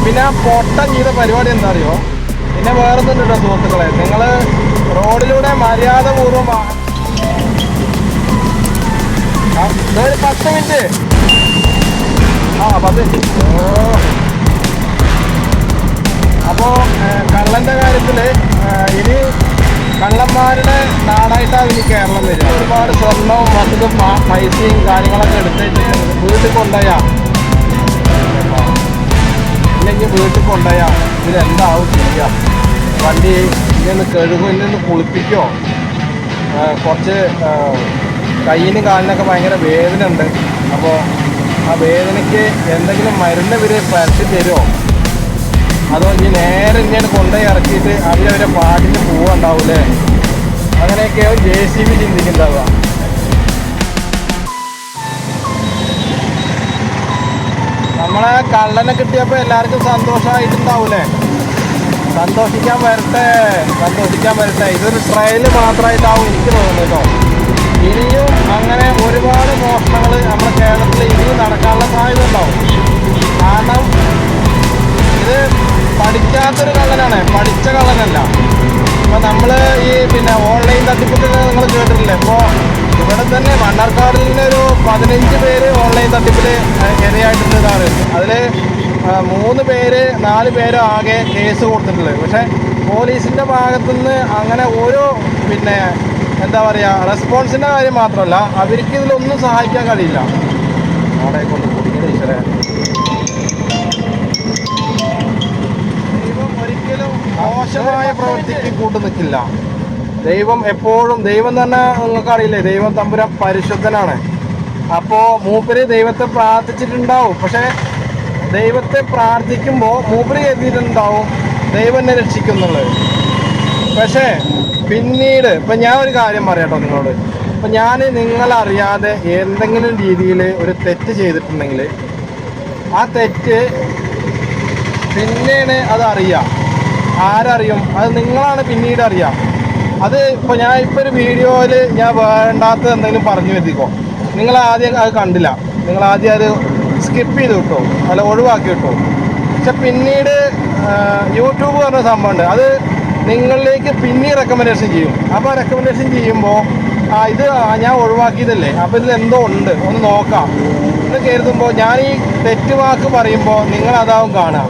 പിന്നെ പൊട്ടം ചെയ്ത പരിപാടി എന്താ അറിയോ? പിന്നെ വേറൊന്നും കേട്ടോ സുഹൃത്തുക്കളെ, നിങ്ങൾ റോഡിലൂടെ മര്യാദപൂർവ്വം ഒരു 10 മിനിറ്റ് 10 മിനിറ്റ്. അപ്പോൾ കള്ളൻ്റെ കാര്യത്തിൽ ഇനി കള്ളന്മാരുടെ നാടായിട്ടാണ് ഇനി കേരളം വരിക. ഒരുപാട് സ്വർണവും മറ്റതും പൈസയും കാര്യങ്ങളൊക്കെ എടുത്തിട്ട് വീട്ടിൽ കൊണ്ടുപോയാ ഇല്ലെങ്കിൽ വീട്ടിൽ കൊണ്ടുപോയാ ഇതിലെന്താവും ചെയ്യുക? വണ്ടി ഇങ്ങനെ കഴുകും, ഇന്ന് കുളിപ്പിക്കോ? കുറച്ച് കയ്യിനും കാലിനൊക്കെ ഭയങ്കര വേദന ഉണ്ട്. അപ്പോൾ ആ വേദനയ്ക്ക് എന്തെങ്കിലും മരുന്ന് ഇവർ പരത്തി തരുമോ? അതോ ഇനി നേരെ ഇങ്ങനെ കൊണ്ടുപോയി ഇറക്കിയിട്ട് അവരവരെ പാട്ടിന് പോവുണ്ടാവൂലേ? അങ്ങനെയൊക്കെയാവും JCB ചിന്തിക്കുന്നുണ്ടാവുക. നമ്മളെ കള്ളനെ കിട്ടിയപ്പോൾ എല്ലാവർക്കും സന്തോഷമായിട്ടുണ്ടാവൂലേ? സന്തോഷിക്കാൻ വരട്ടെ. ഇതൊരു ട്രയൽ മാത്രമായിട്ടാവും എനിക്ക് തോന്നുന്നല്ലോ. ഇനിയും അങ്ങനെ ഒരുപാട് മോഷണങ്ങൾ നമ്മുടെ കേരളത്തിൽ ഇനിയും നടക്കാനുള്ള സാധ്യത ഉണ്ടാവും. കാരണം ഇത് പഠിക്കാത്തൊരു കള്ളനാണ്, പഠിച്ച കള്ളനല്ല. അപ്പോൾ നമ്മൾ ഈ ഓൺലൈൻ തട്ടിപ്പൊക്കെ നിങ്ങൾ കേട്ടിട്ടില്ലേ? ഇപ്പോൾ ഇവിടെ തന്നെ മണ്ണാർക്കാടിൽ നിന്നൊരു 15 പേര് ഓൺലൈൻ തട്ടിപ്പിൽ ഇരയായിട്ടുണ്ട് ഇതാണ്. അതിൽ 3 പേര് 4 പേര് ആകെ കേസ് കൊടുത്തിട്ടുള്ളത്. പക്ഷേ പോലീസിൻ്റെ ഭാഗത്തുനിന്ന് അങ്ങനെ ഓരോ എന്താ പറയുക, റെസ്പോൺസിൻ്റെ കാര്യം മാത്രമല്ല, അവർക്ക് ഇതിലൊന്നും സഹായിക്കാൻ കഴിയില്ല. അവിടെ കൊണ്ട് കുടിക്കുന്ന ഈശ്വര ദൈവം ഒരിക്കലും മോശമായ പ്രവൃത്തിക്ക് കൂട്ടു നിൽക്കില്ല. ദൈവം എപ്പോഴും, ദൈവം തന്നെ നിങ്ങൾക്കറിയില്ലേ, ദൈവം തമ്പുരാൻ പരിശുദ്ധനാണ്. അപ്പോൾ മൂപ്പര് ദൈവത്തെ പ്രാർത്ഥിച്ചിട്ടുണ്ടാവും. പക്ഷേ ദൈവത്തെ പ്രാർത്ഥിക്കുമ്പോൾ മൂപ്പര് എഴുതിയിട്ടുണ്ടാവും ദൈവം എന്നെ രക്ഷിക്കുന്നുള്ളത്. പക്ഷേ പിന്നീട് ഇപ്പം ഞാൻ ഒരു കാര്യം പറയാട്ടോ നിങ്ങളോട്. ഇപ്പം ഞാൻ നിങ്ങളറിയാതെ എന്തെങ്കിലും രീതിയിൽ ഒരു തെറ്റ് ചെയ്തിട്ടുണ്ടെങ്കിൽ ആ തെറ്റ് പിന്നീട് അതറിയാം. ആരറിയും? അത് നിങ്ങളാണ് പിന്നീട് അറിയാം. അത് ഇപ്പോൾ ഞാൻ ഇപ്പോൾ ഒരു വീഡിയോയിൽ ഞാൻ വേണ്ടാത്ത എന്തെങ്കിലും പറഞ്ഞു എത്തിക്കോ, നിങ്ങളാദ്യം അത് കണ്ടില്ല, നിങ്ങളാദ്യം അത് സ്കിപ്പ് ചെയ്ത് കിട്ടോ, അല്ല ഒഴിവാക്കി കിട്ടോ. പക്ഷെ പിന്നീട് യൂട്യൂബ് പറഞ്ഞ സംഭവമുണ്ട്, അത് നിങ്ങളിലേക്ക് പിന്നീട് റെക്കമെൻഡേഷൻ ചെയ്യും. അപ്പോൾ റെക്കമെൻഡേഷൻ ചെയ്യുമ്പോൾ ഇത് ഞാൻ ഒഴിവാക്കിയതല്ലേ, അപ്പോൾ ഇതിൽ എന്തോ ഉണ്ട്, ഒന്ന് നോക്കാം എന്ന് കരുതുമ്പോൾ ഞാൻ ഈ തെറ്റ് വാക്ക് പറയുമ്പോൾ നിങ്ങളതാവും കാണുക.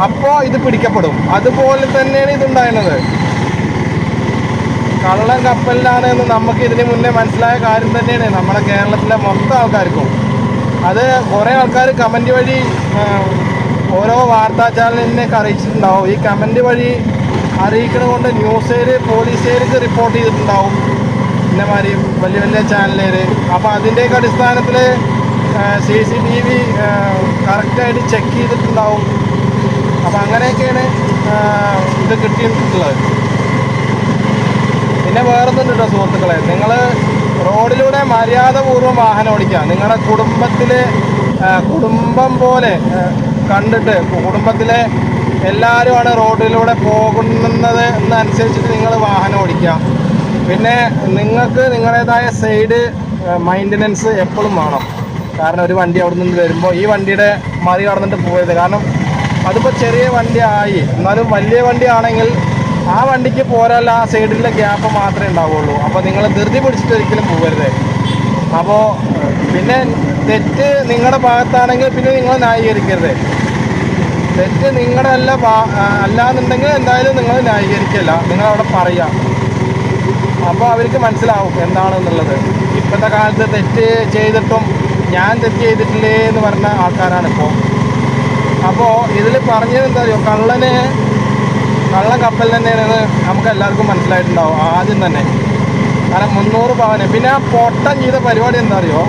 അപ്പോൾ ഇത് പിടിക്കപ്പെടും. അതുപോലെ തന്നെയാണ് ഇതുണ്ടായിരുന്നത്. കള്ളൻ കപ്പലിലാണ് എന്ന് നമുക്ക് ഇതിന് മുന്നേ മനസ്സിലായ കാര്യം തന്നെയാണ് നമ്മുടെ കേരളത്തിലെ മൊത്തം ആൾക്കാർക്കും. അത് കുറേ ആൾക്കാർ കമൻറ്റ് വഴി ഓരോ വാർത്താ ചാനലിനെയൊക്കെ അറിയിച്ചിട്ടുണ്ടാവും. ഈ കമൻറ്റ് വഴി അറിയിക്കുന്നത് കൊണ്ട് ന്യൂസുകാർ പോലീസുകാർക്ക് റിപ്പോർട്ട് ചെയ്തിട്ടുണ്ടാവും, ഇന്നമാതിരി വലിയ വലിയ ചാനലുകാർ. അപ്പോൾ അതിൻ്റെയൊക്കെ അടിസ്ഥാനത്തിൽ CCTV കറക്റ്റായിട്ട് ചെക്ക് ചെയ്തിട്ടുണ്ടാവും. അപ്പോൾ അങ്ങനെയൊക്കെയാണ് ഇത് കിട്ടിയിട്ടുള്ളത്. പിന്നെ വേറൊന്നും കേട്ടോ സുഹൃത്തുക്കളെ, നിങ്ങൾ റോഡിലൂടെ മര്യാദപൂർവ്വം വാഹനം ഓടിക്കുക. നിങ്ങളുടെ കുടുംബം പോലെ കണ്ടിട്ട്, കുടുംബത്തിലെ എല്ലാവരുമാണ് റോഡിലൂടെ പോകുന്നത് എന്നനുസരിച്ചിട്ട് നിങ്ങൾ വാഹനം ഓടിക്കുക. പിന്നെ നിങ്ങൾക്ക് നിങ്ങളുടേതായ സൈഡ് മെയിൻ്റനൻസ് എപ്പോഴും വേണം. കാരണം ഒരു വണ്ടി അവിടെ നിന്ന് വരുമ്പോൾ ഈ വണ്ടിയുടെ മറി കടന്നിട്ട് പോയത്. കാരണം അതിപ്പോൾ ചെറിയ വണ്ടി ആയി, എന്നാലും വലിയ വണ്ടി ആണെങ്കിൽ ആ വണ്ടിക്ക് പോരല്ല, ആ സൈഡിലെ ഗ്യാപ്പ് മാത്രമേ ഉണ്ടാവുള്ളൂ. അപ്പോൾ നിങ്ങൾ ധൃതി പിടിച്ചിട്ട് ഒരിക്കലും പോകരുത്. അപ്പോൾ പിന്നെ തെറ്റ് നിങ്ങളുടെ ഭാഗത്താണെങ്കിൽ പിന്നെ നിങ്ങൾ ന്യായീകരിക്കരുത്. തെറ്റ് നിങ്ങളുടെ അല്ലാന്നുണ്ടെങ്കിൽ എന്തായാലും നിങ്ങൾ ന്യായീകരിക്കില്ല, നിങ്ങളവിടെ പറയാം. അപ്പോൾ അവർക്ക് മനസ്സിലാവും എന്താണെന്നുള്ളത്. ഇപ്പോഴത്തെ കാലത്ത് തെറ്റ് ചെയ്തിട്ടും ഞാൻ തെറ്റ് ചെയ്തിട്ടില്ലേ എന്ന് പറഞ്ഞ ആൾക്കാരാണിപ്പോൾ. അപ്പോൾ ഇതിൽ പറഞ്ഞത് എന്താ അറിയോ, കള്ളൻ കപ്പൽ തന്നെയാണെന്ന് നമുക്ക് എല്ലാവർക്കും മനസ്സിലായിട്ടുണ്ടാവും ആദ്യം തന്നെ. കാരണം 300 പവന്. പിന്നെ ആ പൊട്ടം ചെയ്ത പരിപാടി എന്താ അറിയോ,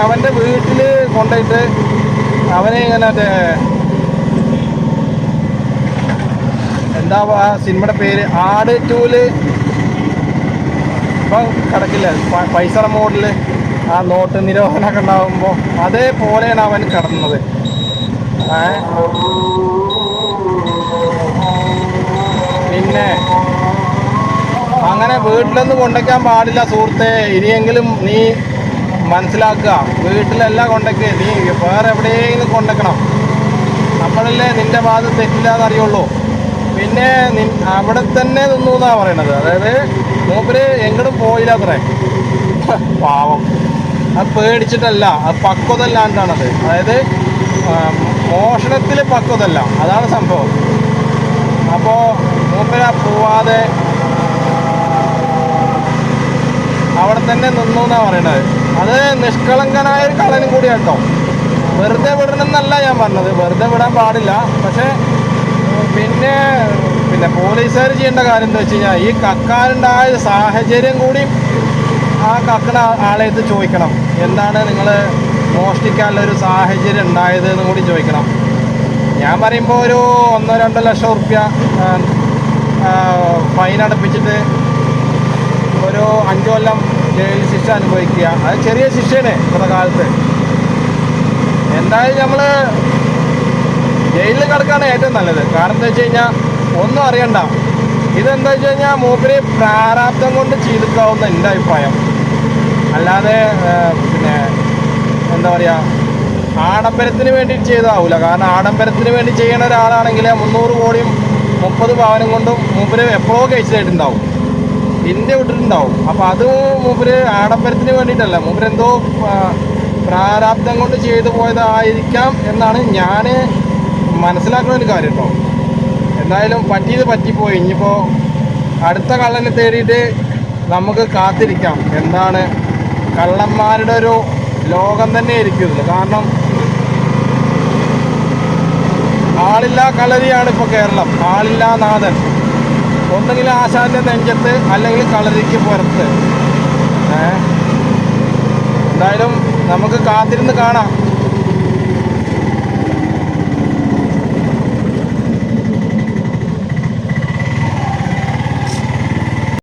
അവൻ്റെ വീട്ടിൽ കൊണ്ടുപോയിട്ട് അവനെ ഇങ്ങനെ എന്താ ആ സിനിമയുടെ പേര്, ആട് 2 ഇപ്പം കിടക്കില്ല, പൈസ മോഡിൽ ആ നോട്ട് നിരോധനമൊക്കെ ഉണ്ടാകുമ്പോൾ അതേപോലെയാണ് അവൻ കിടന്നത്. പിന്നെ അങ്ങനെ വീട്ടിലൊന്നും കൊണ്ടുവയ്ക്കാൻ പാടില്ല സുഹൃത്തെ. ഇനിയെങ്കിലും നീ മനസ്സിലാക്കുക, വീട്ടിലല്ല കൊണ്ടൊക്കെ, നീ വേറെ എവിടെയെങ്കിലും കൊണ്ടുവയ്ക്കണം. അപ്പോഴല്ലേ നിന്റെ ഭാഗത്ത് തെറ്റില്ലാന്ന് അറിയുള്ളൂ. പിന്നെ അവിടെ തന്നെ നിന്നു എന്നാ പറയണത്. അതായത് മൂപ്പര് എങ്ങോട്ടും പോയില്ല അത്രേ. പാവം. അത് പേടിച്ചിട്ടല്ല, അത് പക്വതല്ലാണ്ടാണത്. അതായത് മോഷണത്തിൽ പക്വതല്ല, അതാണ് സംഭവം. അപ്പോൾ മൂപ്പര പോവാതെ അവിടെ തന്നെ നിന്നു എന്നാണ് പറയണത്. അത് നിഷ്കളങ്കനായ ഒരു കള്ളനും കൂടി കേട്ടോ. വെറുതെ വിടണമെന്നല്ല ഞാൻ പറഞ്ഞത്, വെറുതെ വിടാൻ പാടില്ല. പക്ഷേ പിന്നെ പോലീസുകാർ ചെയ്യേണ്ട കാര്യം എന്താ വെച്ച് കഴിഞ്ഞാൽ, ഈ കക്കാനുണ്ടായ സാഹചര്യം കൂടി ആ കക്കണ ആളെടുത്ത് ചോദിക്കണം. എന്താണ് നിങ്ങൾ മോഷ്ടിക്കാനുള്ളൊരു സാഹചര്യം ഉണ്ടായത് എന്ന് കൂടി ചോദിക്കണം. ഞാൻ പറയുമ്പോൾ ഒരു 1-2 ലക്ഷം റുപ്യ ഫൈൻ അടപ്പിച്ചിട്ട് ഒരു 5 കൊല്ലം ജയിൽ ശിക്ഷ അനുഭവിക്കുക, അത് ചെറിയ ശിക്ഷയാണ് ഇപ്പോഴത്തെ കാലത്ത്. എന്തായാലും നമ്മൾ ജയിലിൽ കിടക്കുകയാണ് ഏറ്റവും നല്ലത്. കാരണം എന്താ വെച്ച് കഴിഞ്ഞാൽ ഒന്നും അറിയണ്ട. ഇതെന്താ വെച്ച് കഴിഞ്ഞാൽ മൂപ്പര് പ്രാരാബ്ദം കൊണ്ട് ചെയ്തിക്കാവുന്ന എൻ്റെ അഭിപ്രായം. അല്ലാതെ എന്താ പറയുക, ആഡംബരത്തിന് വേണ്ടി ചെയ്താവില്ല. കാരണം ആഡംബരത്തിന് വേണ്ടി ചെയ്യണ ഒരാളാണെങ്കിൽ 300 കോടിയും 30 പവനും കൊണ്ടും മൂപ്പര് എപ്പോഴോ കേസിലായിട്ടുണ്ടാവും, ഇന്ത്യ വിട്ടിട്ടുണ്ടാവും. അപ്പോൾ അത് മൂപ്പര് ആഡംബരത്തിന് വേണ്ടിയിട്ടല്ല, മൂപ്പര് എന്തോ പ്രാരാബ്ദം കൊണ്ട് ചെയ്തു പോയതായിരിക്കാം എന്നാണ് ഞാൻ മനസ്സിലാക്കുന്ന ഒരു കാര്യം കേട്ടോ. എന്തായാലും പറ്റിയത് പറ്റിപ്പോയി. ഇനിയിപ്പോൾ അടുത്ത കള്ളനെ തേടിയിട്ട് നമുക്ക് കാത്തിരിക്കാം. എന്താണ്, കള്ളന്മാരുടെ ഒരു ലോകം തന്നെ ഇരിക്കുന്നത്. കാരണം ആളില്ലാ കളരിയാണ് ഇപ്പോൾ കേരളം. ആളില്ലാ നാഥൻ. ഒന്നെങ്കിൽ ആശാന്റെ നെഞ്ചത്ത്, അല്ലെങ്കിൽ കളരിക്ക് പുറത്ത്. എന്തായാലും നമുക്ക് കാത്തിരുന്ന് കാണാം.